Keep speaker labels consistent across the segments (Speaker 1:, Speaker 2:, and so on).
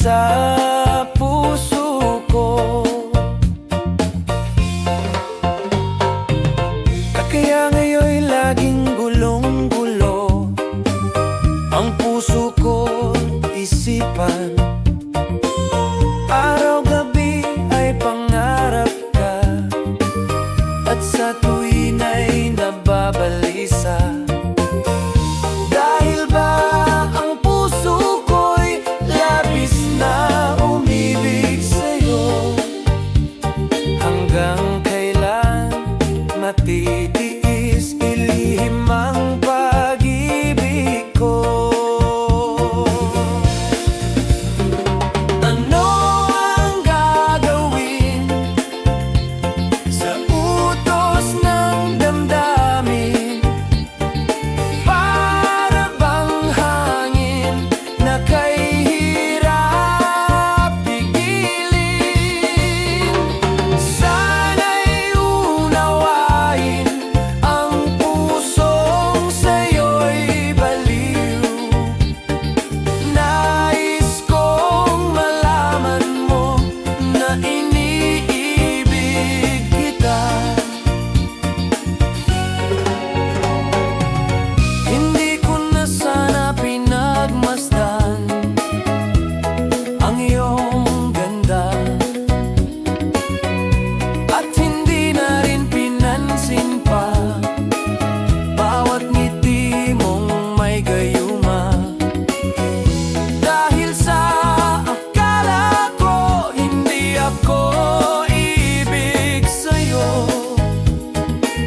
Speaker 1: sa puso ko. Kaya ngayon'y laging gulong-gulo ang puso ko, isipan. Araw-gabi ay pangarap ka, at sa tuwin ay nababalisa. Dahil ba ang puso ko'y labis na umibig sa'yo? Hanggang kailan matitiis ilihim ang pag-ibig ko? Ano ang gagawin sa utos ng damdamin? Para bang hangin na kay hirap pigilin? Sana'y unawain ang pusong sa'yo'y baliw. Nais kong malaman mo na iniibig kita. Hindi ko na sana pinagmasdan ang iyong ganda, at hindi na rin pinansin pa bawat ngiti mong may gayuma. Dahil sa akala ko hindi ako ibig sa'yo,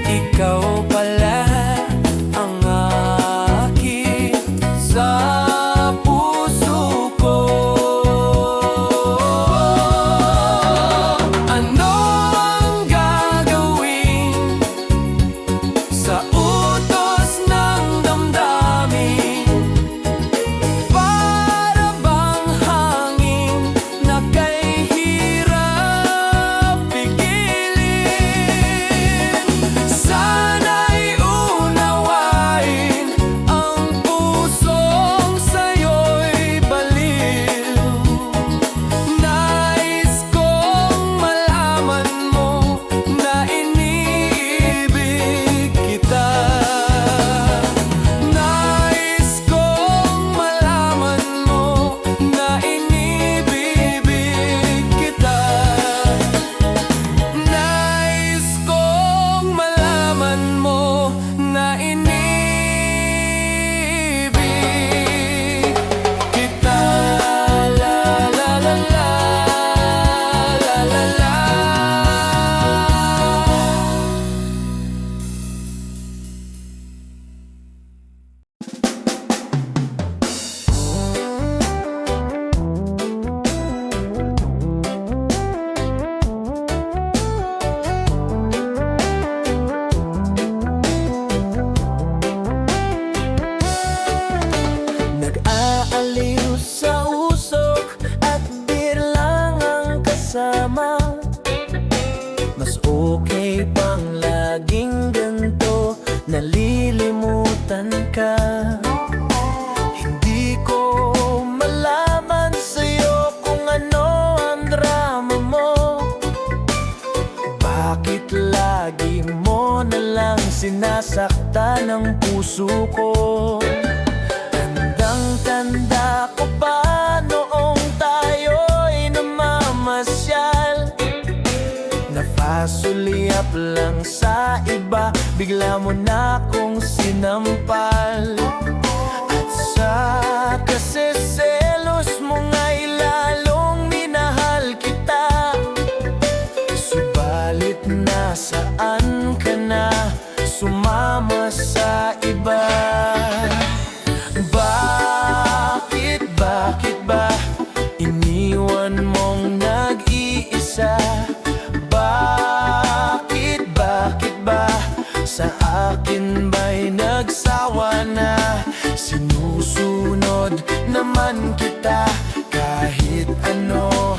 Speaker 1: ikaw pala ang akin sa puso ko. Ano ang gagawin sa utos ng damdamin? Para bang hangin na kay hirap pigilin? Sana'y unawain ang pusong sa'yo'y baliw. Nais kong malaman mo na iniibig kita. Nais kong malaman mo na inibibig kita. Nais kong malaman mo na inibig kita. La la la la, la la la. Nag-aaliw sa usok at beer lang ang kasama. Mas okay pang laging ganito, nalilimutan ka. Hindi ko malaman sa'yo kung ano ang drama mo. Bakit lagi mo na lang sinasaktan ang puso ko? Tandang-tanda ko pa noong tayo'y namamasyal. Napasulyap lang sa iba, bigla mo na akong sinampal. At sa kasiselos mo nga'y lalong minahal kita. Subalit nasaan ka na, sumama sa iba? Bakit ba iniwan mong nag-iisa? Bakit ba sa akin ba'y nagsawa na? Sinusunod naman kita kahit ano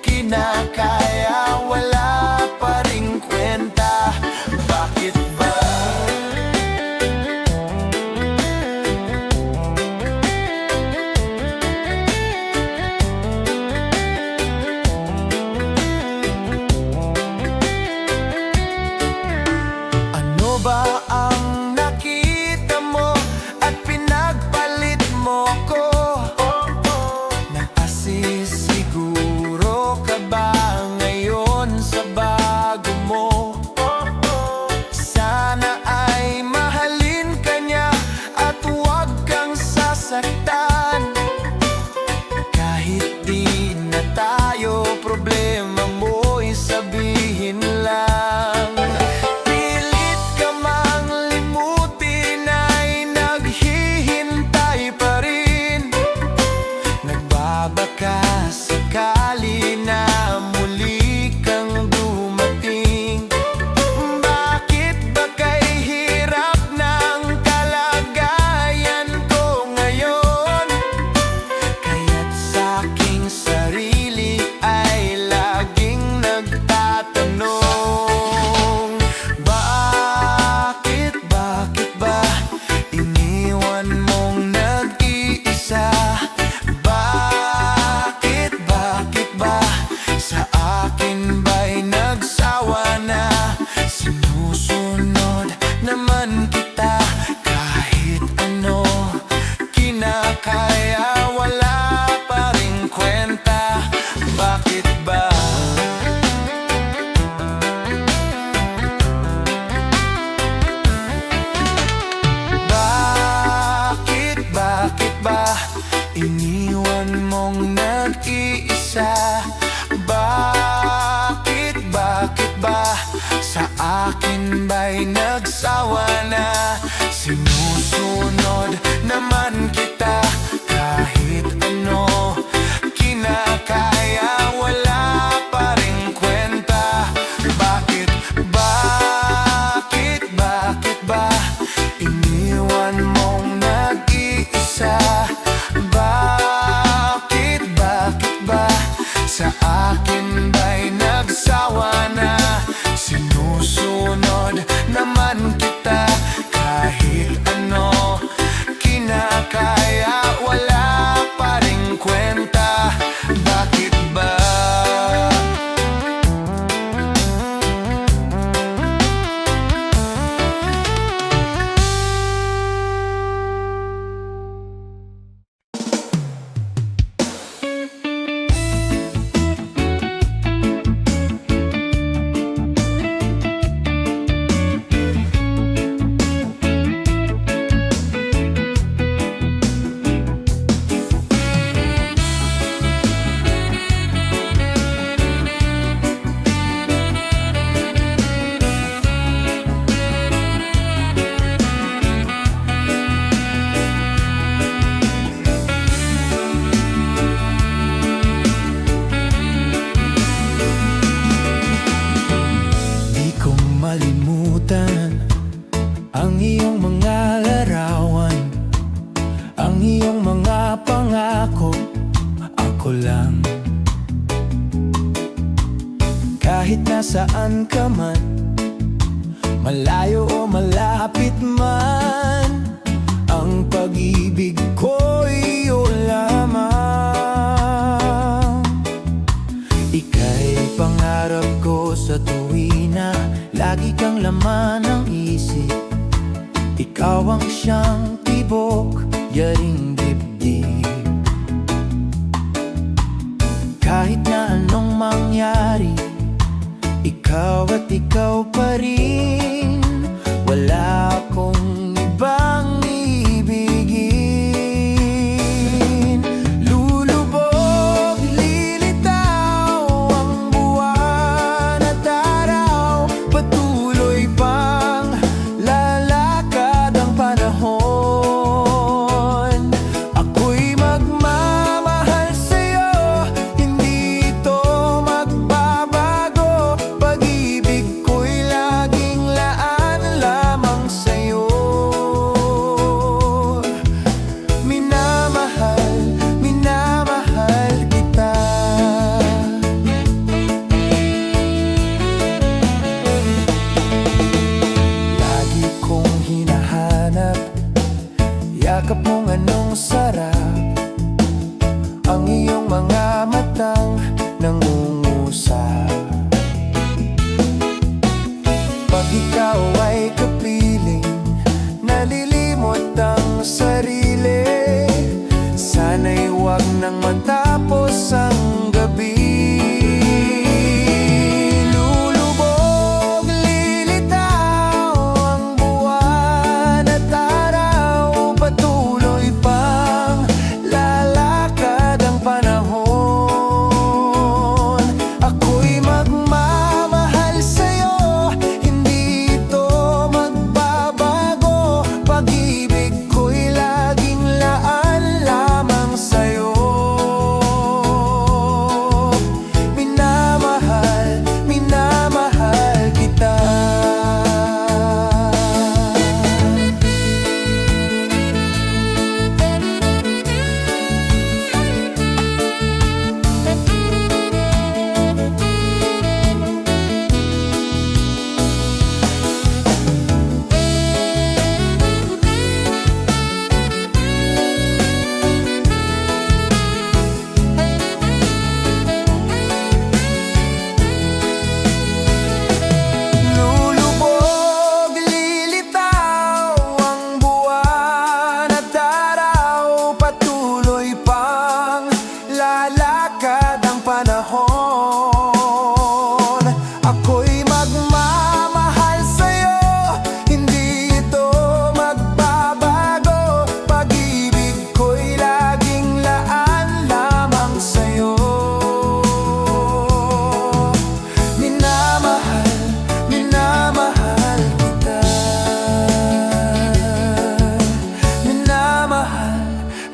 Speaker 1: kinakaya, wala pa ring kwenta. Bakit ba? ba'y nagsawa na? Sinusunod naman kita kahit ano kinakaya, wala pa ring kwenta. Bakit ba iniwan mong nag-iisa? Bakit ba sa akin ba'y nagsawa na? Sinusunod naman kita kahit ano kinakaya, wala pa ring kwenta. Bakit ba? Malimutan ang iyong mga larawan, ang iyong mga pangako. Ako lang, kahit nasaan ka man, malayo o malapit man, ang pag-ibig ko'y iyo lamang. Ika'y pangarap ko sa tuwina, lagi kang laman ng isip. Ikaw ang siyang tibok, yaring dibdib. Kahit na anong mangyari, ikaw at ikaw pa rin. Wala akong ibang ibigin. Lulubog, lilitaw ang buwan at araw, patuloy pang lalakad ang panahon. Ako'y magmamahal sa'yo, hindi ito magbabago. Pag-ibig ko'y laging laan lamang sa'yo. Minamahal, minamahal kita. Lagi kong hinahanap yakap mong anong sarap, ang iyong mga matang nangungusap. Pag ikaw ay kapiling, nalilimot ang sarili. Sana'y huwag nang matapos ang gabi. Lulubog, lilitaw ang buwan at araw, patuloy pang lalakad ang panahon. Ako'y magmamahal sa'yo, hindi ito magbabago. Pag-ibig ko'y laging laan lamang sa'yo.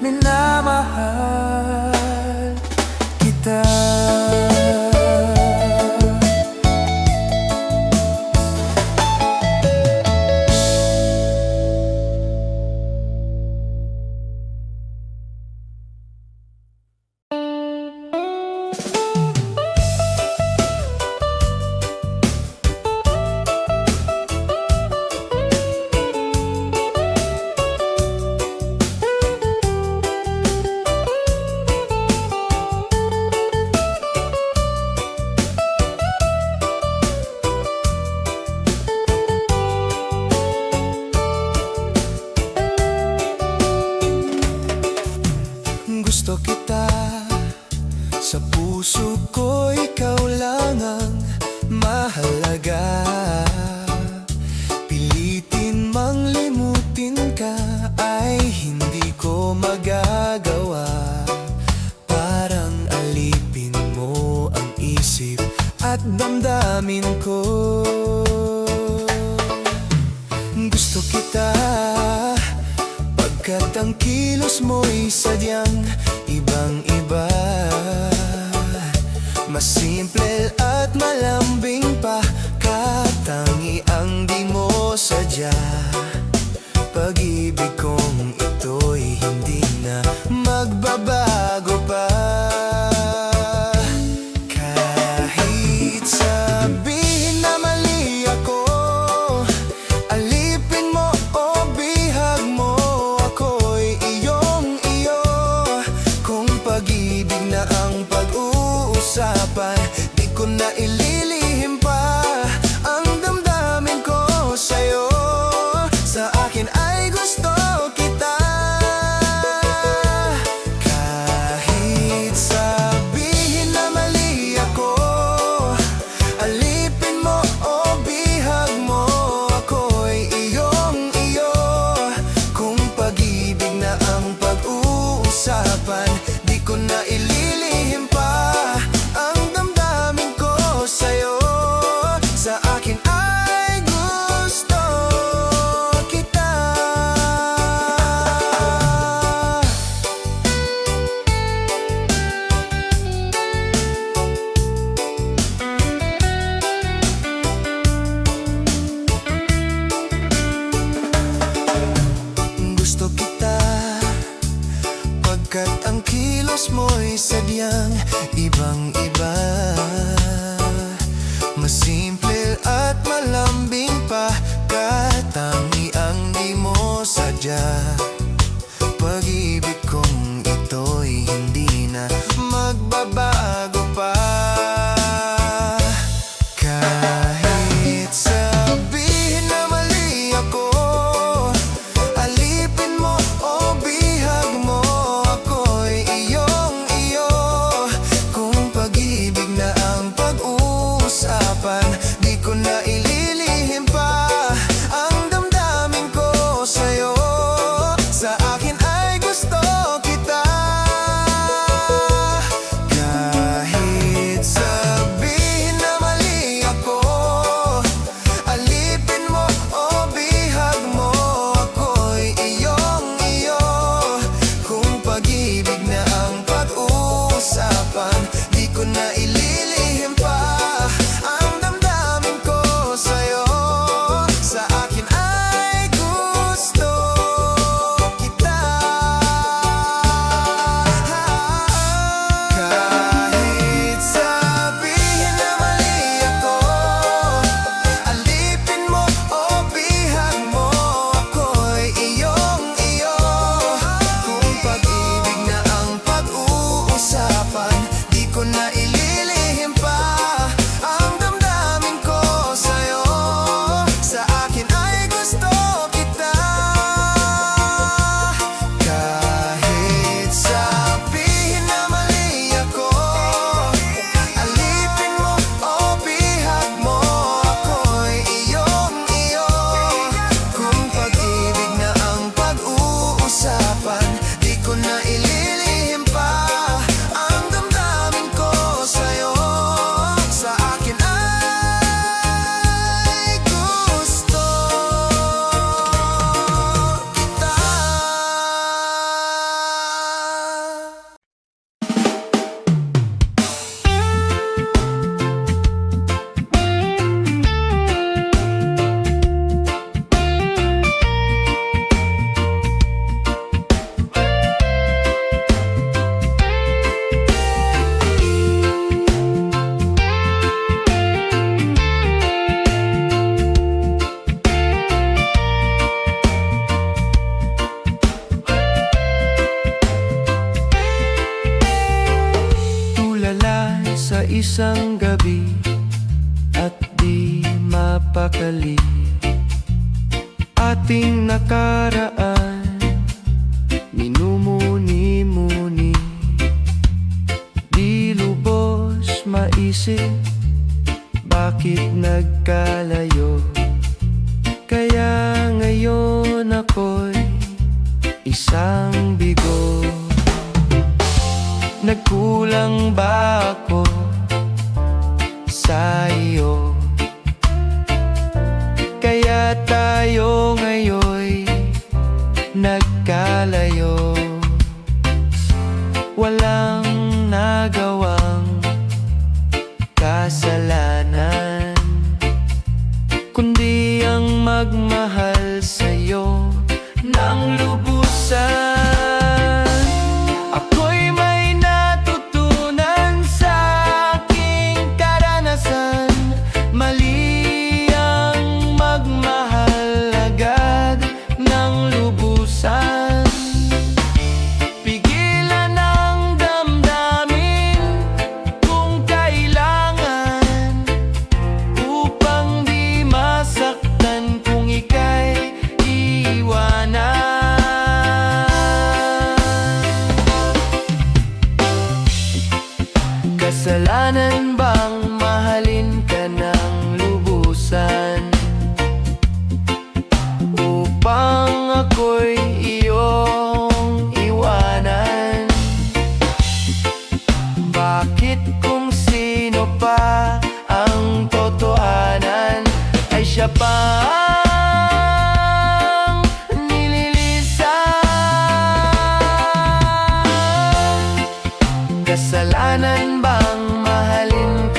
Speaker 1: minamahal kita. Gusto kita, sa puso ko ikaw lang ang mahalaga. Pilitin mang limutin ka ay hindi ko magagawa. Parang alipin mo ang isip at damdamin ko. Gusto kita pagkat ang kilos mo'y sadyang ibang-iba. Mas simple at malambing pa, katangi ang di mo sadya. Pag-ibig kong ito'y hindi na magbabago pa. Kahit sabihin na mali ako, alipin mo o bihag mo, ako'y iyong-iyo. Kung pag-ibig na ang pag-uusapan, di ko na ililihim pa ang damdamin ko sa'yo. Sa akin ay gusto kita. Kahit sabihin na mali ako, alipin mo o bihag mo, ako'y iyong-iyo. Kung pag-ibig na ang pag-uusapan, di ko na ililihim pa ang damdamin ko sa'yo. Sa akin ay gusto kita. Gusto kita pagkat ang kilos mo'y sadyang ibang-iba. Mas simple at malambing pa, katangi ang di mo sadya. Pag-ibig kong ito'y hindi na magbabago pa. Kahit sabihin na mali ako, alipin mo o bihag mo, ako'y iyong-iyo. Kung pag-ibig na ang pag-uusapan, di ko na ililihim pa ang damdamin ko sa'yo. isang gabi at di mapakali. Ating nakaraan, minumuni-muni, di lubos maisip bakit nagkalayo. Kaya ngayon ako'y isang bigo. Nagkulang ba ako sa iyo? Kaya tayo ngayon'y nagkalayo. Walang nagawang kasalanan, kundi ang magmahal sa'yo ng lubusan. Ako'y may natutunan sa aking karanasan. Mali ang magmahal agad ng lubusan. Pigilan ang damdamin kung kailangan, upang di masaktan kung ika'y iwanan. Kasalanan bang mahalin ka ng lubusan, upang ako'y iyong iwanan? Bakit kung sino pa ang totohanan ay siya pa ang nililisan? Kasalanan bang mahalin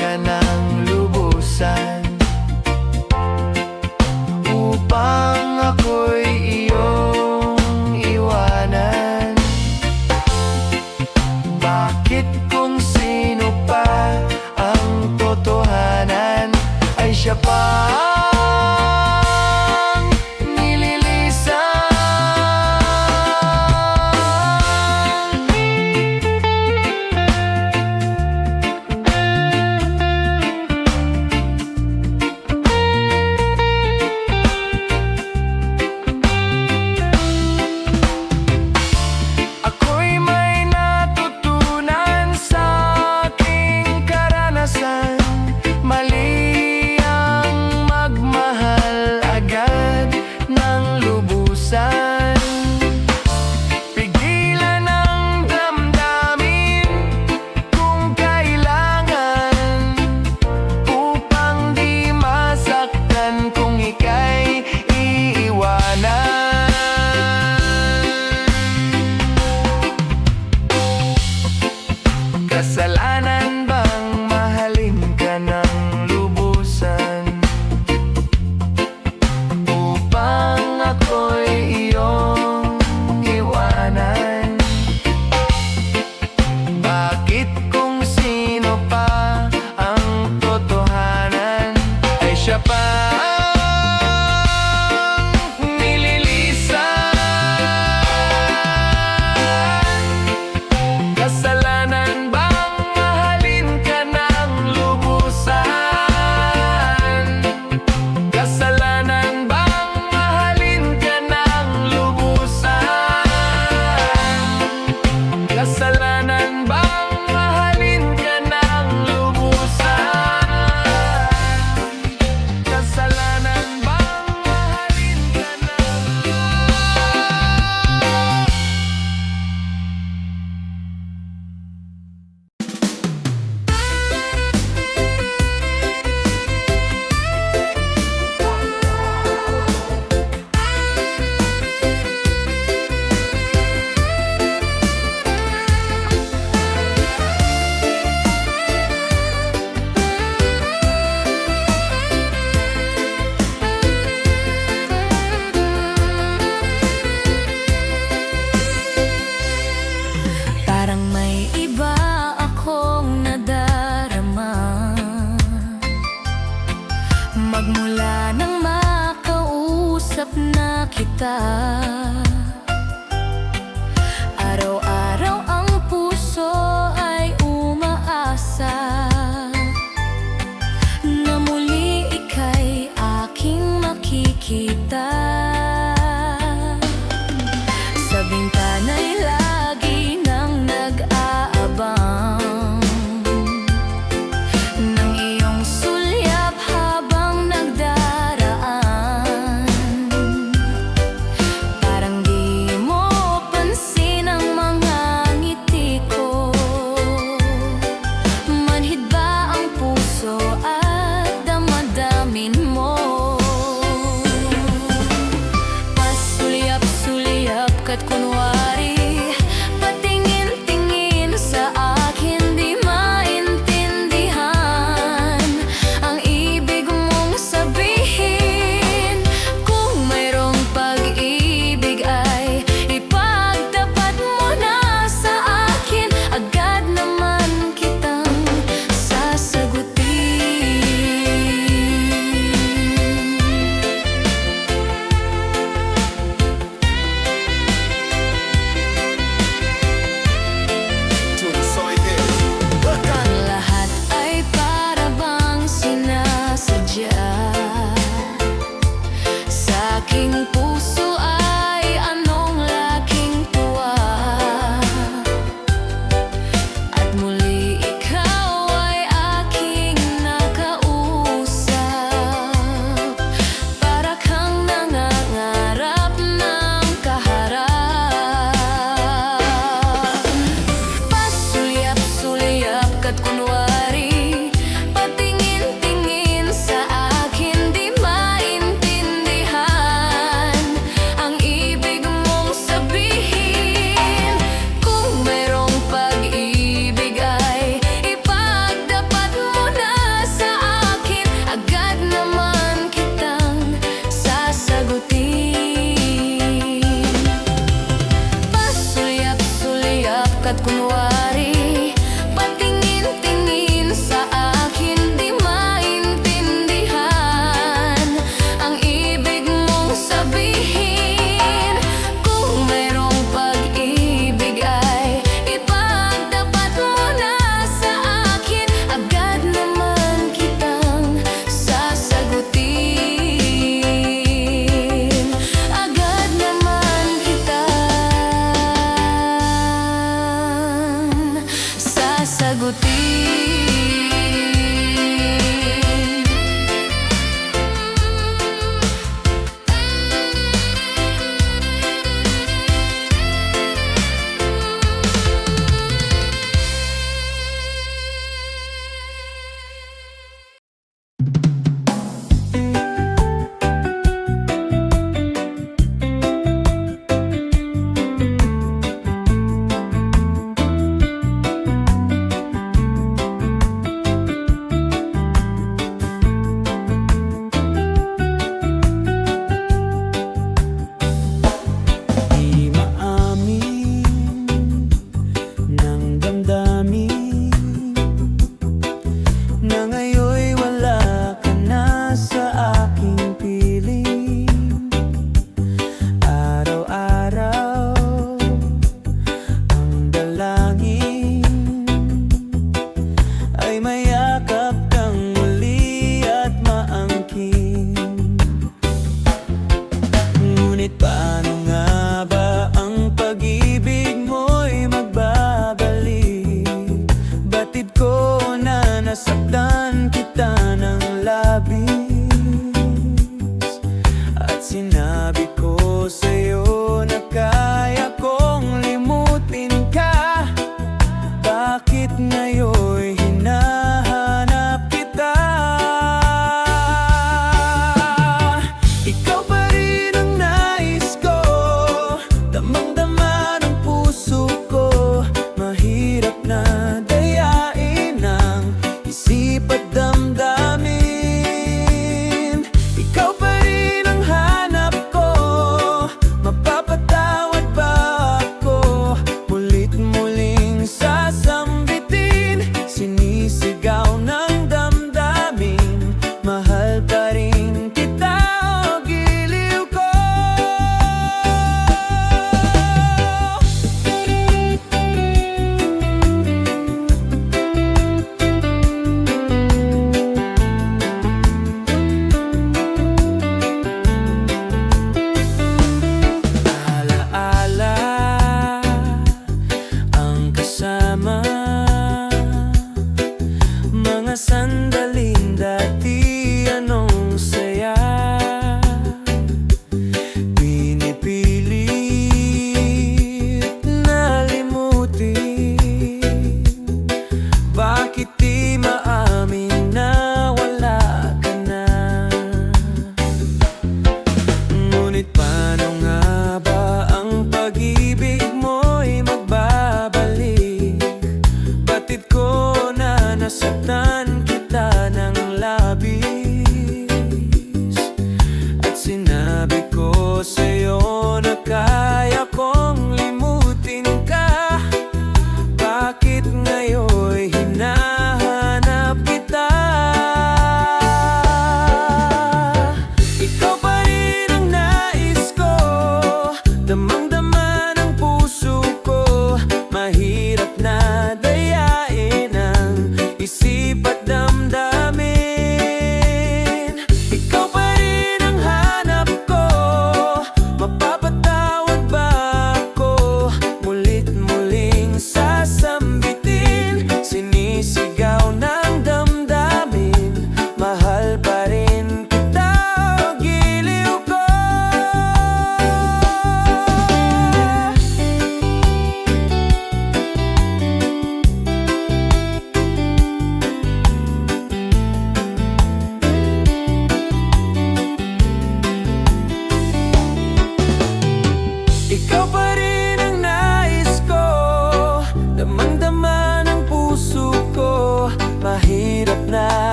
Speaker 2: sana'y lagi nang nag-aabang ng iyong sulyap habang nagdaraan. Parang di mo pansin ang mga ngiti ko. Manhid ba ang puso at damdamin mo? Pasulyap-sulyap ka't kunwari, patingin-tingin sa akin, di maintindihan ang ibig mong sabihin. Kung mayroong pag-ibig ay ipagtapat mo na sa akin, agad naman kitang sasagutin. Ang lahat ay para bang sinasadya. Sa aking puso ay anong laking tuwa, at muli ikaw ay aking nakausap. Para kang nangangarap ng kaharap. Pasulyap-sulyap ka't kunwari, patingin-tingin sa akin, di maintindihan ang ibig mong sabihin. Kung mayroong pag-ibig ay ipagtapat mo na sa akin, agad naman kitang sasagutin. Pasulyap-sulyap ka't kunwari, patingin-tingin sa akin, di maintindihan ang ibig mong sabihin. Kung mayroong pag-ibig ay ipagtapat mo na sa akin, agad naman kitang sasagutin. Agad naman kitang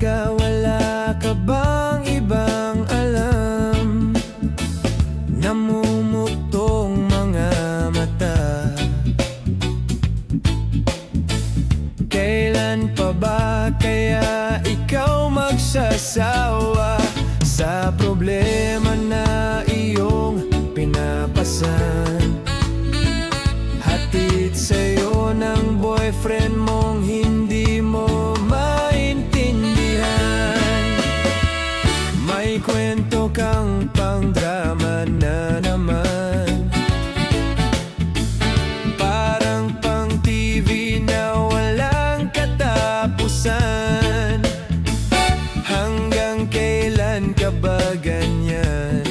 Speaker 1: ka, wala ka bang ibang alam? Namumuktong mga mata. Kailan pa ba kaya ikaw magsasawa sa problema na iyong pinapasan? Hatid sa'yo ng boyfriend mong hindi mo maintindihan. May kwento kang pang-drama na naman, parang pang-TV na walang katapusan. Hanggang kailan ka ba ganyan?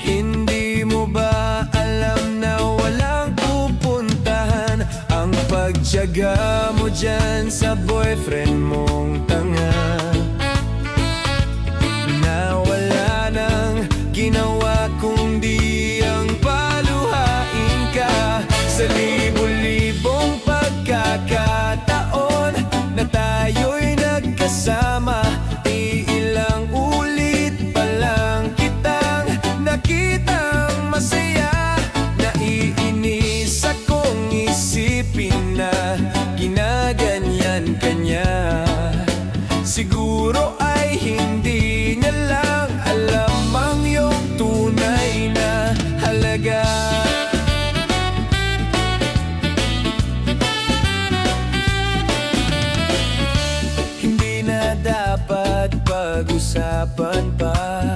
Speaker 1: Hindi mo ba alam na walang pupuntahan ang pagtiyaga mo dyan sa boyfriend mong tanga, na wala nang ginawa kundi ang paluhain ka? Sa libo-libong pagkakataon na tayo'y nagkasama, iilang ulit pa lang kitang nakitang masaya. Naiinis akong isipin na ginaganyan ka niya. Siguro ay hindi niya lang alam ang iyong tunay na halaga. Hindi na dapat pag-usapan pa.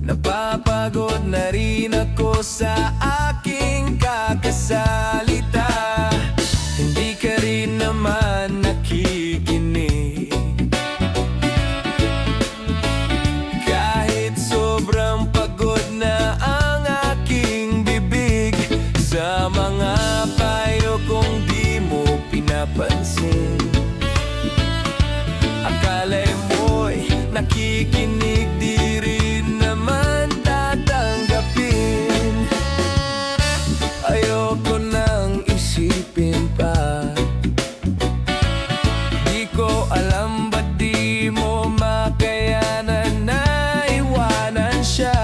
Speaker 1: Napapagod na rin ako sa aking kakasalita. Hindi ka rin naman nakikinig. Kahit sobrang pagod na ang aking bibig sa mga payo kong di mo pinapansin. Akala mo'y nakikinig, di rin naman tatanggapin. Ayoko nang isipin pa. Di ko alam ba't di mo makayanan na iwanan siya.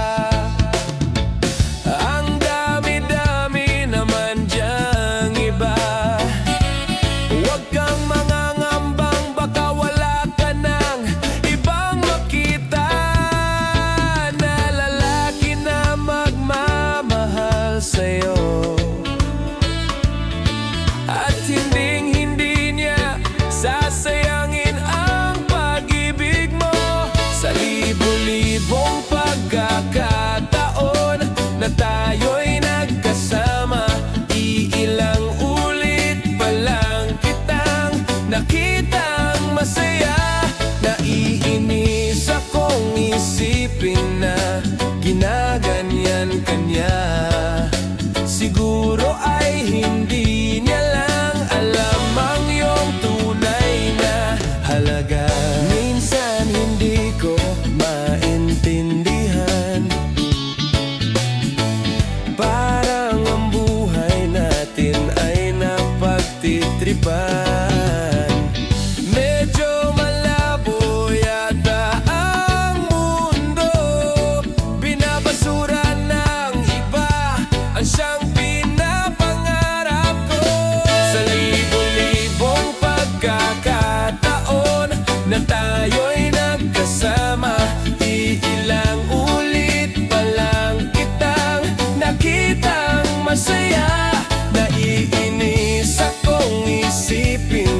Speaker 1: Ang dami-dami naman diyang iba. Huwag kang mangangambang, baka wala ka nang ibang makita na lalaki na magmamahal sa'yo. At hinding-hindi niya sasayangin ang pag-ibig mo. Sa libo-libong pagkakataon na tayo'y nagkasama, iilang ulit pa lang kitang nakitang masaya. Naiinis akong isipin na ginaganyan ka niya. Siguro ay hindi niya lang alam ang iyong tunay na halaga. Minsan hindi ko maintindihan, parang ang buhay natin ay napagtitripan. Medyo malabo yata ang mundo, binabasura ng iba ang siyang pinapangarap ko. Sa libo-libong pagkakataon na tayo'y nagkasama, iilang ulit pa lang kitang nakitang masaya. Naiinis akong isipin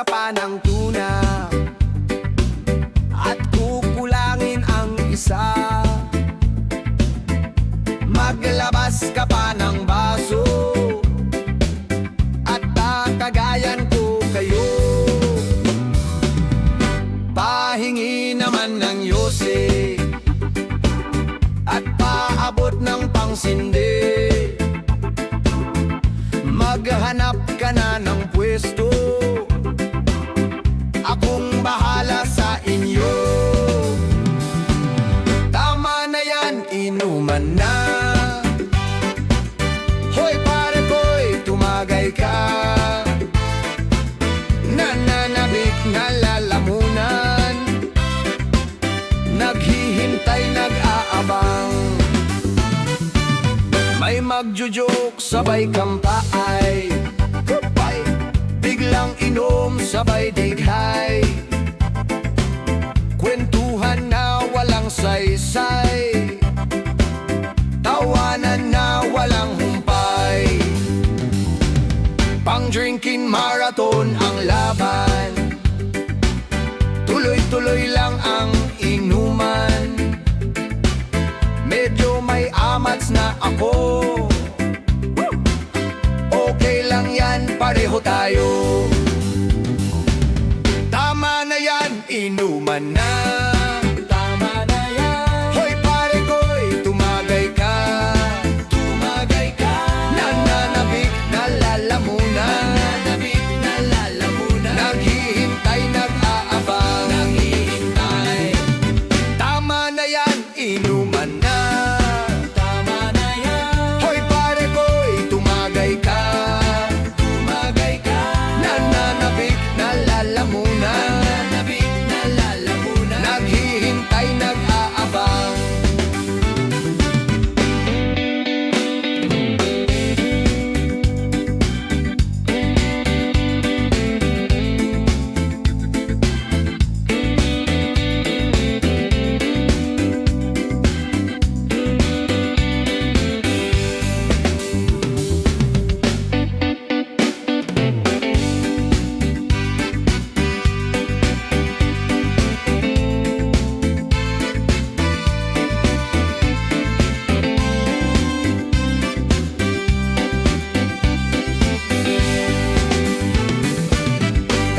Speaker 3: ka pa ng tuna at kukulangin ang isa. Maglabas ka pa ng baso at kakagayan ko kayo. Pahingi naman ng yose at paabot ng pangsindi. Maghanap ka na ng pwesto, akong bahala sa inyo. Tama na yan, inuman na. Hoy pare ko'y tumagay ka. Nananabik na lalamunan, naghihintay, nag-aabang. May magjo-joke, sabay kampay, biglang inom, sabay dighay. Kwentuhan na walang saysay, tawanan na walang humpay. Pang-drinking marathon ang laban, tuloy-tuloy lang ang inuman. Medyo may amats na ako, okay lang yan, pareho tayo. Tama na yan, inuman na. Tama na yan. Hoy pare ko'y tumagay ka. Tumagay ka. Nananabik na lalamunan. Nananabik na lalamunan. Naghihintay, nag-aabang. Naghihintay. Tama na yan, inuman na. Tama na yan. Hoy pare ko'y tumagay ka. Tumagay ka. Nananabik na lalamunan. Nananabik na lalamunan. Naghihintay, nag-aabang.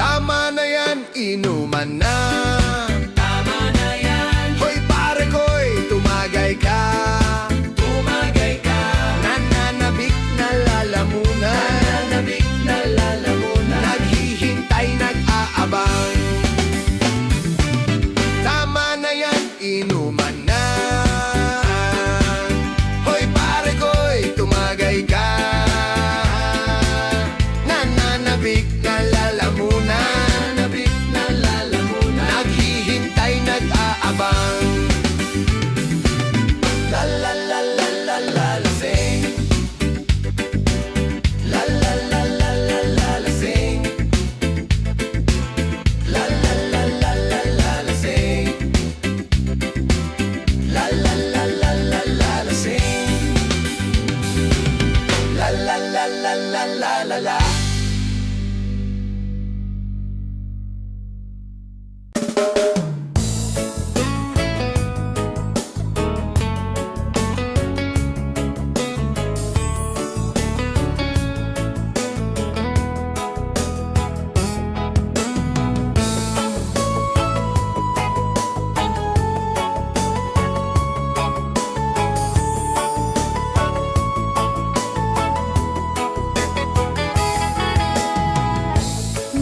Speaker 3: Tama na yan, inuman na. Tama na yan. Hoy pare ko'y tumagay ka. Tumagay ka. Nananabik na lalamunan. Nananabik na lalamunan. Naghihintay, nag-aabang. Tama na yan, inuman na. Hoy pare ko'y tumagay ka. Nananabik na lalamunan. Nananabik na lalamunan. Naghihintay, nag-aabang. La la la la la la lasing. La la la la la la lasing. La la la la la la lasing. La la la la la la lasing. La la la la la la la la.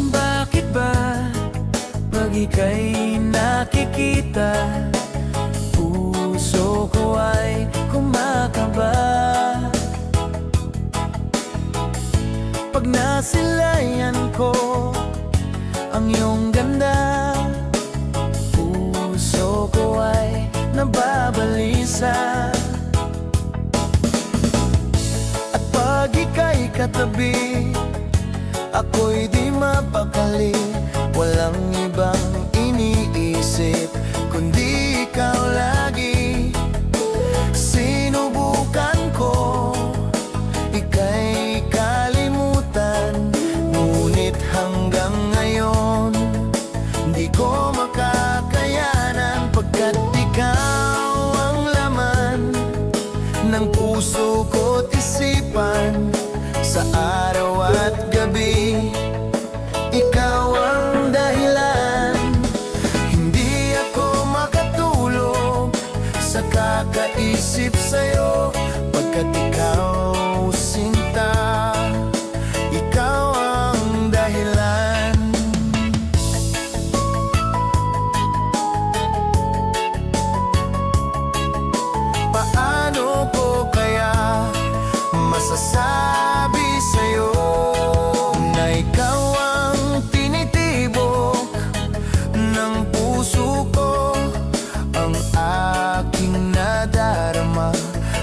Speaker 3: Bakit ba pag ika'y nakikita, puso ko ay kumakaba? Pag nasilayan ko ang iyong ganda, puso ko ay nababalisa. At pag ika'y katabi, ako'y di mapakali. Walang ibang iniisip kundi ikaw lagi. Sinubukan ko ika'y kalimutan, ngunit hanggang ngayon puso ko't isipan. Sa araw at gabi, ikaw ang dahilan. Hindi ako makatulog sa kakaisip sa'yo, pagkat ikaw, sinta, ikaw ang dahilan. Paano ko kaya masasabi sa'yo na ikaw ang tinitibok ng puso ko? Ang aking nadarama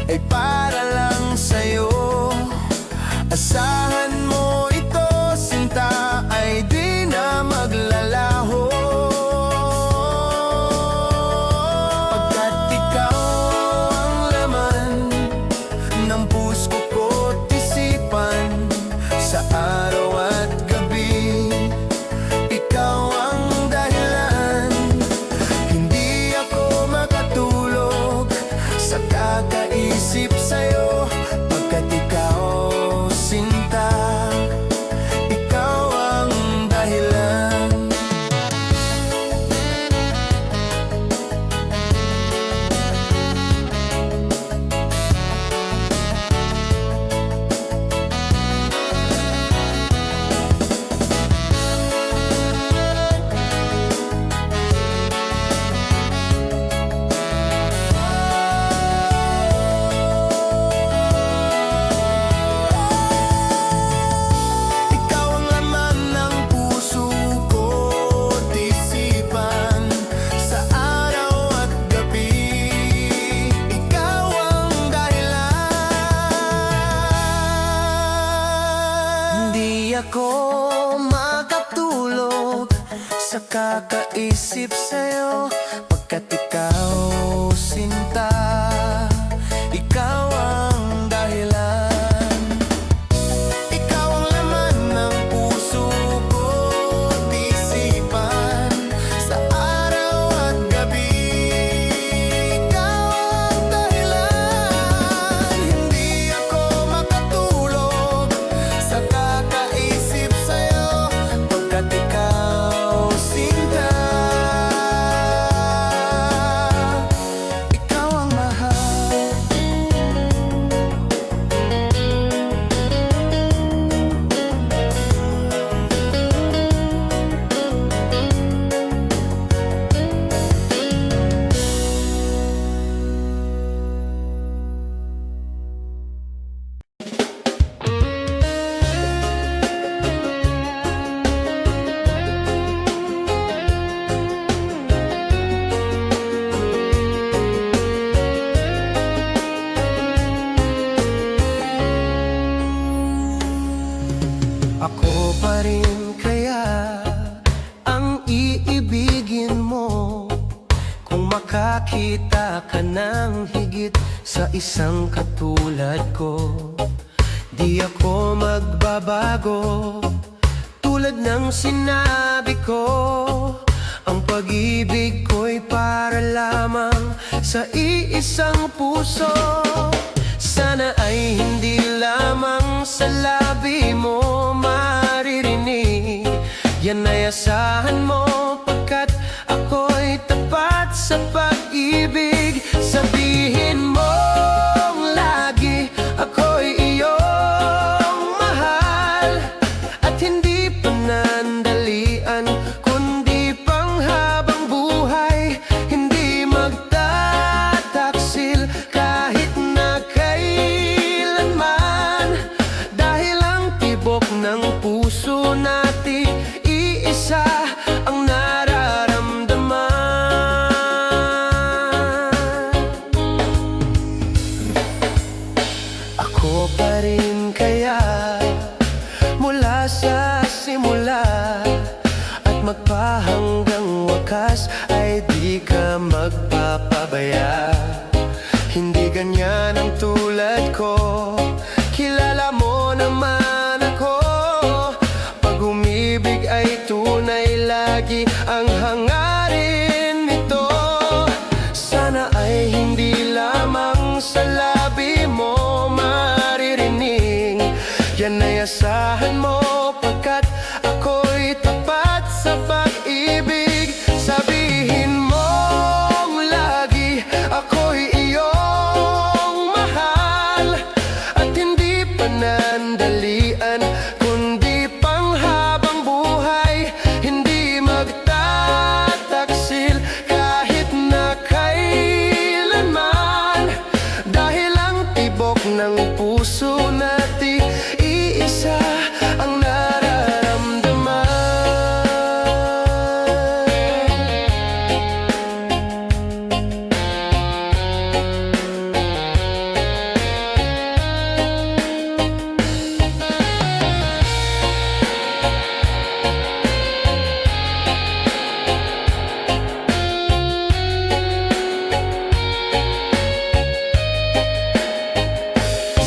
Speaker 3: ay para lang sa'yo. Asahan mo ito, sinta, ay di na maglalaho, pagkat ikaw ang laman ng puso ko't isipan. Sa araw at gabi, ikaw ang dahilan. Hindi ako makatulog sa kakaisip sa'yo, pagkat ikaw, sinta, ikaw ang dahilan. Ikaw ang laman ng puso ko't isipan. Sa araw at gabi, ikaw ang dahilan. Hindi ako makatulog sa kakaisip sa'yo, pagkat ikaw, sinta, ikaw ang dahilan. Ikaw ang laman ng puso ko't isipan. Sa araw at gabi, ikaw ang dahilan. Hindi ako makatulog sa kakaisip sa'yo, pagkat ikaw, sinta, ikaw ang mahal. Ako pa rin kaya ang iibigin mo, kung makakita ka ng higit sa isang katulad ko. Di ako magbabago, tulad ng sinabi ko. Ang pag-ibig ko'y para lamang sa iisang puso. Sana ay hindi lamang sa labi mo maririnig, yan ay asahan mo, pagkat ako'y tapat sa pag-ibig. Sabihin mong lagi ako'y iyong mahal, at hindi panandalian, kundi panghabang buhay. Hindi magtataksil kahit na kailanman, dahil ang tibok ng puso natin iisa ang nararamdaman. Ako pa rin kaya mula sa simula at magpahanggang wakas ay di ka magpapabaya. Hindi ganyan ang tulad ko, kilala mo naman ako. Pag umibig ay tunay, lagi ang hangarin nito. Sana ay hindi lamang sa labi mo Tulugan mo pagkat ako'y tapat sa pag-ibig. Sabihin mong lagi ako'y iyong mahal, at hindi panandalian kundi panghabang buhay. Hindi magtataksil kahit na kailanman, dahil ang tibok ng puso natin iisa ang nararamdaman.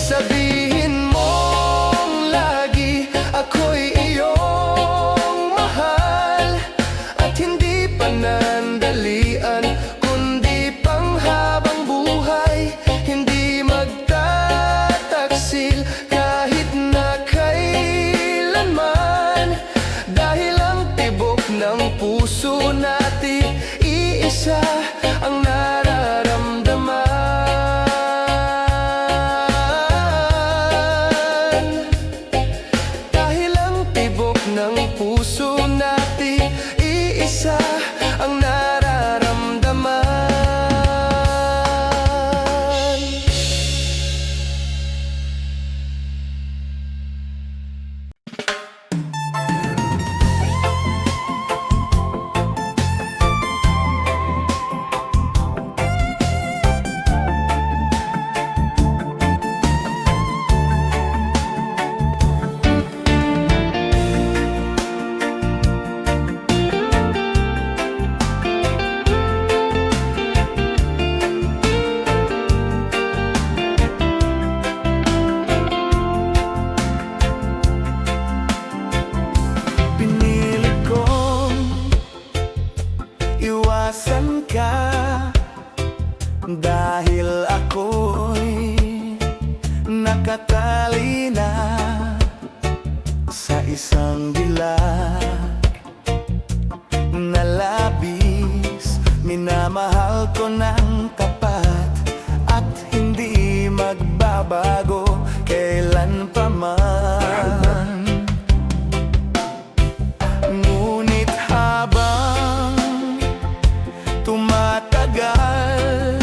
Speaker 3: Sabihin mong lagi ako'y iyong mahal, at hindi panandalian kundi panghabang buhay. Hindi magtataksil kahit na kailanman, dahil ang tibok ng puso natin iisa ang nararamdaman. Dahil ang tibok ng puso natin iisa ang nararamdaman. Pinilit kong iwasan ka, dahil ako'y nakatali na sa isang dilag na labis. Minamahal ko ng tapat at hindi magbabago kailan pa man. Ngunit habang tumatagal,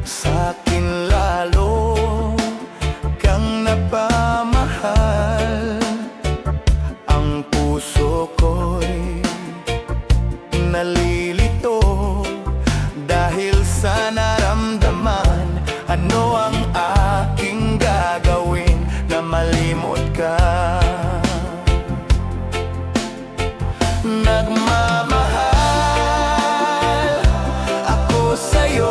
Speaker 3: sa'kin lalo kang napamahal. Ang puso ko'y nalilito dahil sa naramdaman. Ano ang aking gagawin na malimot ka? Nagmamahal ako sa'yo,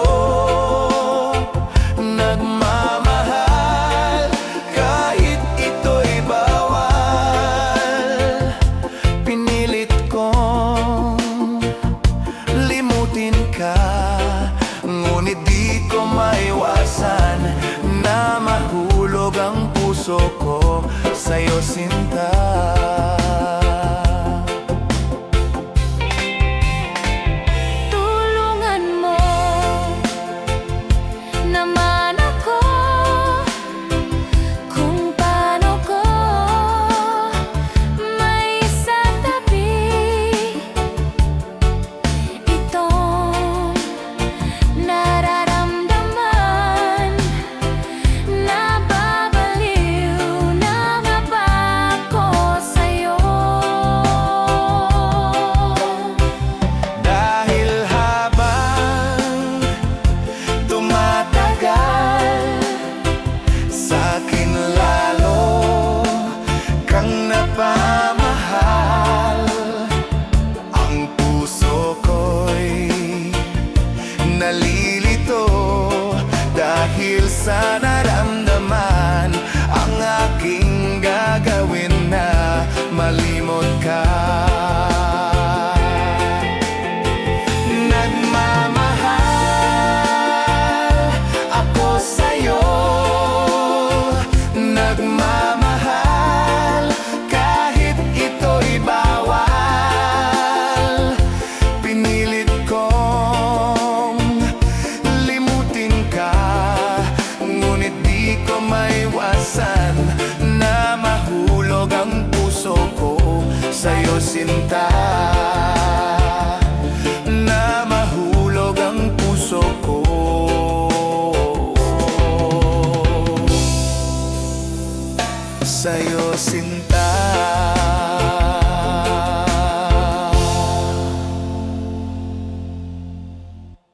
Speaker 3: nagmamahal kahit ito'y bawal. Pinilit kong limutin ka, ngunit di ko maiwasan na mahulog ang puso ko sa'yo, sinta.
Speaker 2: Tulungan mo naman ako kung paano ko maisatabi itong nararamdaman. Nababaliw na nga ba ako sa'yo?
Speaker 3: Dahil habang tumatagal, sa'kin lalo kang napamahal. Ang puso ko'y nalilito dahil sa nararamdaman.